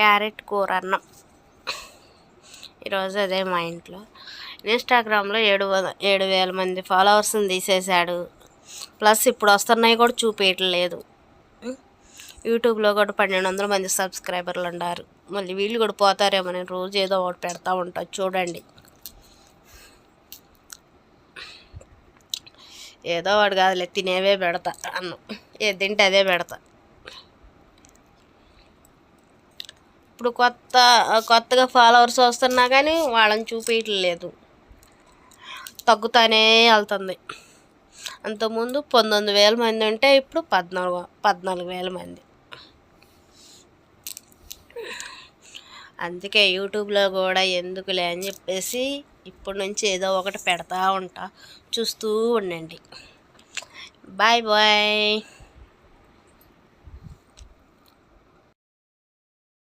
Carrot కూర అన్నం. ఈరోజు అదే మా ఇంట్లో. ఇన్స్టాగ్రామ్లో 7,000 మంది ఫాలోవర్స్ని తీసేశాడు. ప్లస్ ఇప్పుడు వస్తున్నాయి కూడా చూపించట్లేదు. యూట్యూబ్లో కూడా 1,200 మంది సబ్స్క్రైబర్లు ఉన్నారు. మళ్ళీ వీళ్ళు కూడా పోతారేమో, నేను రోజు ఏదో ఒకటి పెడతా ఉంటా చూడండి. ఏదో ఒకటి కాదులే, తినేవే పెడతా. అన్నం ఏది తింటే అదే పెడతా. ఇప్పుడు కొత్తగా ఫాలోవర్స్ వస్తున్నా కానీ వాళ్ళని చూపించట్లేదు, తగ్గుతానే వెళ్తుంది. అంతకుముందు 19,000 మంది ఉంటే ఇప్పుడు 14,000 మంది. అందుకే యూట్యూబ్లో కూడా ఎందుకులే అని చెప్పేసి ఇప్పటి నుంచి ఏదో ఒకటి పెడతా ఉంటా, చూస్తూ ఉండండి. Bye bye.